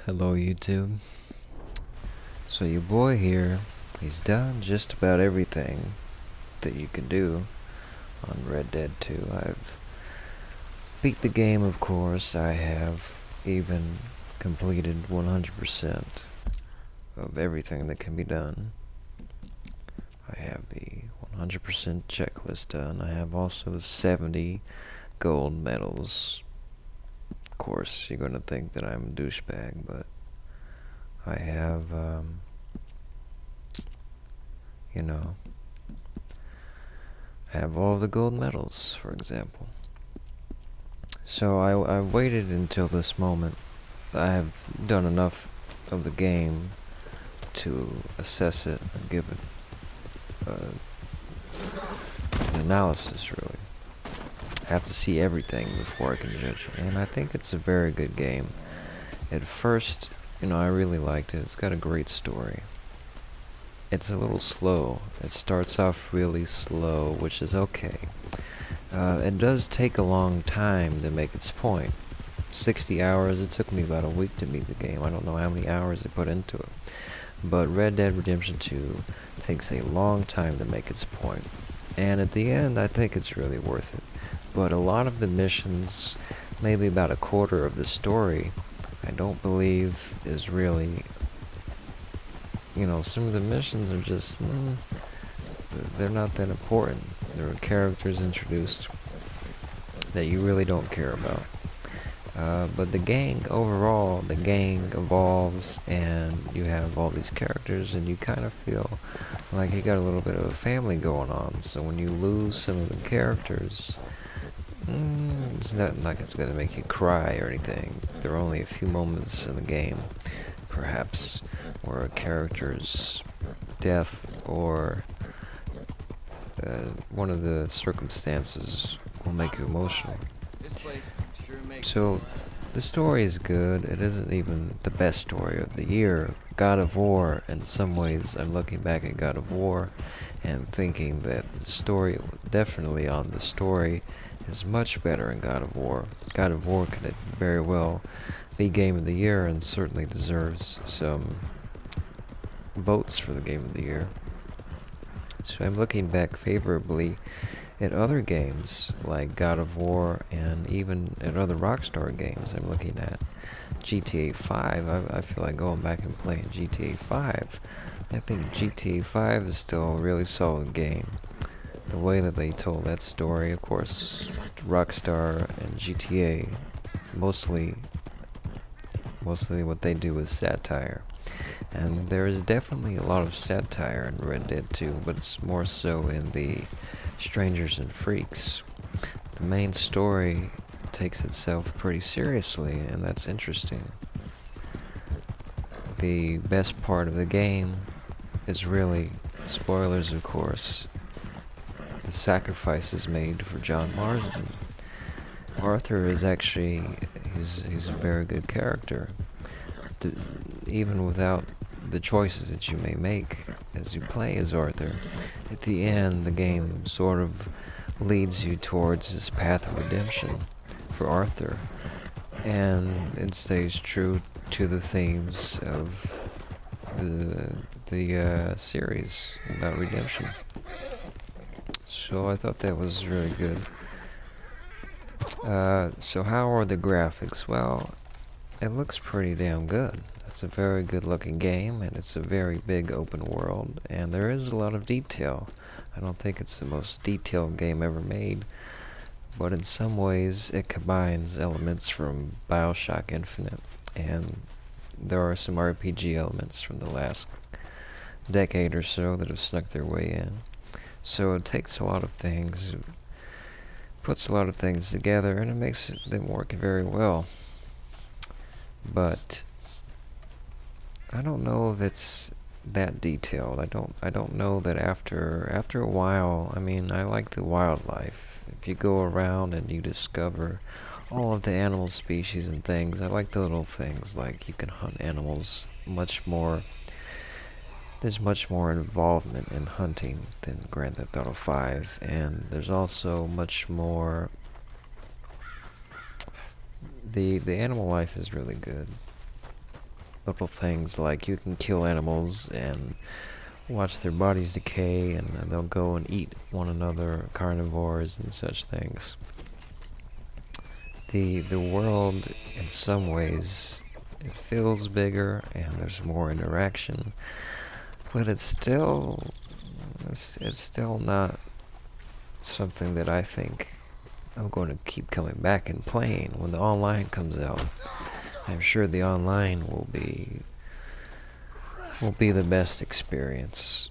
Hello YouTube. So your boy here, he's done just about everything that you can do on Red Dead 2. I've beat the game, of course. I have even completed 100% of everything that can be done. I have the 100% checklist done. I have also the 70 gold medals. Of course, you're gonna think that I'm a douchebag, but I have, you know, have all the gold medals, for example. So I've waited until this moment. I have done enough of the game to assess it and give it an analysis, really. I have to see everything before I can judge it, and I think it's a very good game. At first, I really liked it. It's got a great story. It's a little slow. It starts off really slow, which is okay. It does take a long time to make its point. 60 hours, it took me about a week to beat the game. I don't know how many hours I put into it. But Red Dead Redemption 2 takes a long time to make its point. And at the end, I think it's really worth it. But a lot of the missions, maybe about a quarter of the story, I don't believe is really... some of the missions are just... they're not that important. There are characters introduced that you really don't care about. But the gang, overall, the gang evolves, and you have all these characters, and you kind of feel like you got a little bit of a family going on. So when you lose some of the characters, it's not like it's going to make you cry or anything. There are only a few moments in the game, perhaps, where a character's death or one of the circumstances will make you emotional. So, the story is good. It isn't even the best story of the year. God of War, in some ways, I'm looking back at God of War and thinking that the story, definitely on the story, is much better in God of War. God of War could very well be Game of the Year and certainly deserves some votes for the Game of the Year. So I'm looking back favorably at other games like God of War, and even at other Rockstar games. I'm looking at GTA 5. I feel like going back and playing GTA 5. I think GTA 5 is still a really solid game. The way that they told that story, of course, Rockstar and GTA, mostly what they do is satire. And there is definitely a lot of satire in Red Dead 2, but it's more so in the Strangers and Freaks. The main story takes itself pretty seriously, and that's interesting. The best part of the game is really, spoilers of course, the sacrifices made for John Marston. Arthur is actually, he's a very good character. Even without the choices that you may make as you play as Arthur, at the end the game sort of leads you towards this path of redemption for Arthur, and it stays true to the themes of the series about redemption. So I thought that was really good. So how are the graphics? Well, it looks pretty damn good. It's a very good looking game, and it's a very big open world, and there is a lot of detail. I don't think it's the most detailed game ever made, but in some ways it combines elements from BioShock Infinite, and there are some RPG elements from the last decade or so that have snuck their way in. So it takes a lot of things, puts a lot of things together, and it makes them work very well. But I don't know if it's that detailed. I don't know that after a while, I mean, I like the wildlife. If you go around and you discover all of the animal species and things, I like the little things like you can hunt animals much more. There's much more involvement in hunting than Grand Theft Auto 5, and there's also much more. The animal life is really good. little things like you can kill animals and watch their bodies decay, and then they'll go and eat one another, carnivores and such things. The world, in some ways, it feels bigger and there's more interaction, but it's still not something that I think I'm going to keep coming back and playing. When the online comes out, I'm sure the online will be the best experience.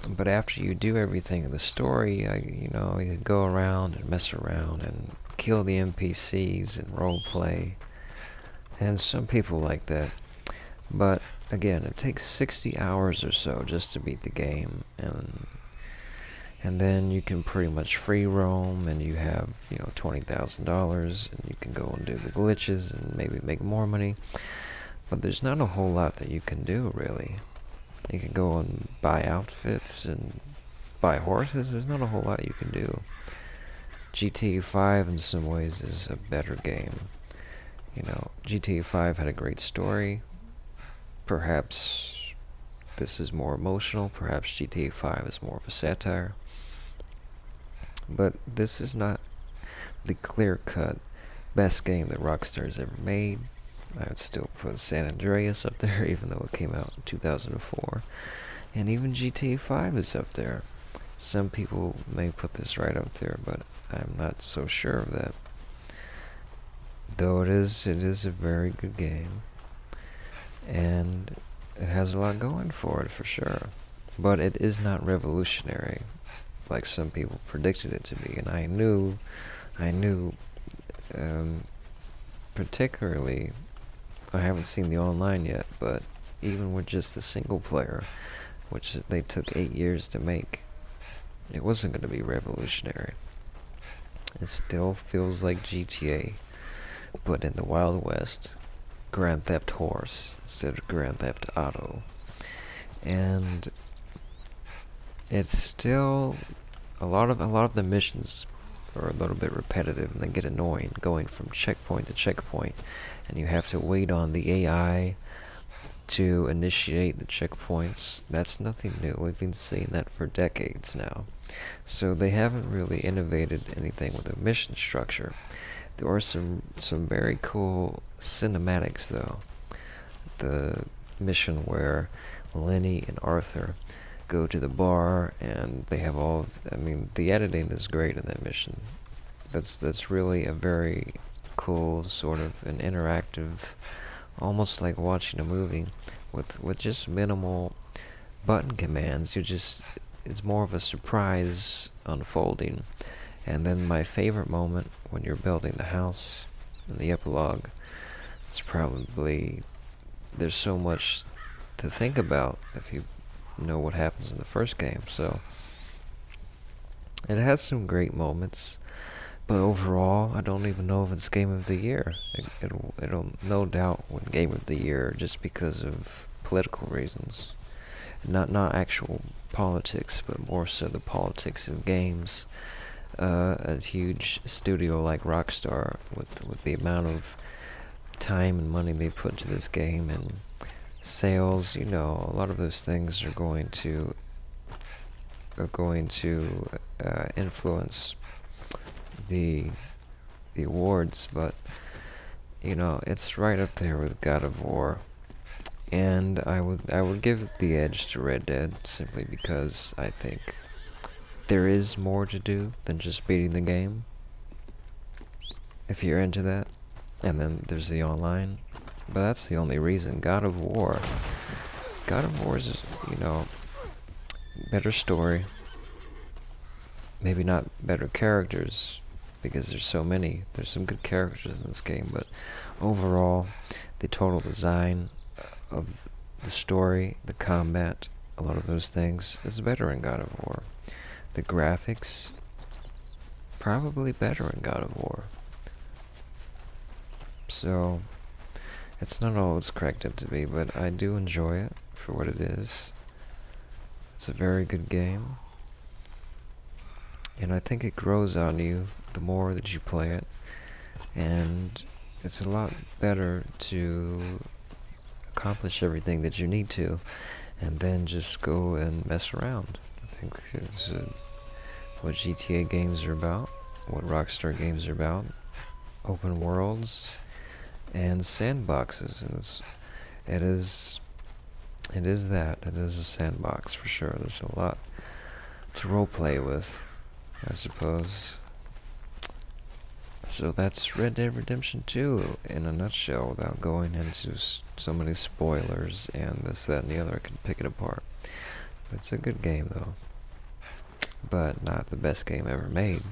But after you do everything in the story, you go around and mess around and kill the NPCs and roleplay. And some people like that. But again, it takes 60 hours or so just to beat the game, and then you can pretty much free roam, and you have, $20,000, and you can go and do the glitches and maybe make more money. But there's not a whole lot that you can do, really. You can go and buy outfits and buy horses. There's not a whole lot you can do. GTA 5 in some ways is a better game. GTA 5 had a great story. Perhaps this is more emotional. Perhaps GTA 5 is more of a satire. But this is not the clear-cut best game that Rockstar's ever made. I would still put San Andreas up there, even though it came out in 2004. And even GTA 5 is up there. Some people may put this right up there, but I'm not so sure of that. Though it is a very good game. And it has a lot going for it, for sure. But it is not revolutionary, like some people predicted it to be. And I knew, particularly, I haven't seen the online yet, but even with just the single player, which they took 8 years to make, it wasn't going to be revolutionary. It still feels like GTA, but in the Wild West, Grand Theft Horse instead of Grand Theft Auto. And it's still a lot of the missions are a little bit repetitive and they get annoying, going from checkpoint to checkpoint, and you have to wait on the AI to initiate the checkpoints. That's nothing new. We've been seeing that for decades now. So they haven't really innovated anything with the mission structure. There are some very cool cinematics, though. The mission where Lenny and Arthur go to the bar and they have the editing is great in that mission. That's really a very cool, sort of an interactive, almost like watching a movie with just minimal button commands. It's more of a surprise unfolding. And then my favorite moment when you're building the house in the epilogue, it's probably, there's so much to think about if you know what happens in the first game. So it has some great moments, but overall, I don't even know if it's Game of the Year. It'll no doubt win Game of the Year just because of political reasons, not actual politics, but more so the politics of games. A huge studio like Rockstar, with the amount of time and money they've put into this game and sales, a lot of those things are going to influence the awards, but it's right up there with God of War, and I would give the edge to Red Dead simply because I think there is more to do than just beating the game, if you're into that. And then there's the online, but that's the only reason. God of War is, better story, maybe not better characters, because there's some good characters in this game, but overall, the total design of the story, the combat, a lot of those things is better in God of War. The graphics, probably better in God of War. So, it's not all it's cracked up to be, but I do enjoy it for what it is. It's a very good game. And I think it grows on you the more that you play it. And it's a lot better to accomplish everything that you need to, and then just go and mess around. I think it's what GTA games are about, what Rockstar games are about. Open worlds and sandboxes, and it is it is that. It is a sandbox for sure. There's a lot to roleplay with, I suppose. So that's Red Dead Redemption 2 in a nutshell, without going into so many spoilers and this, that, and the other. I can pick it apart. It's a good game though, but not the best game ever made.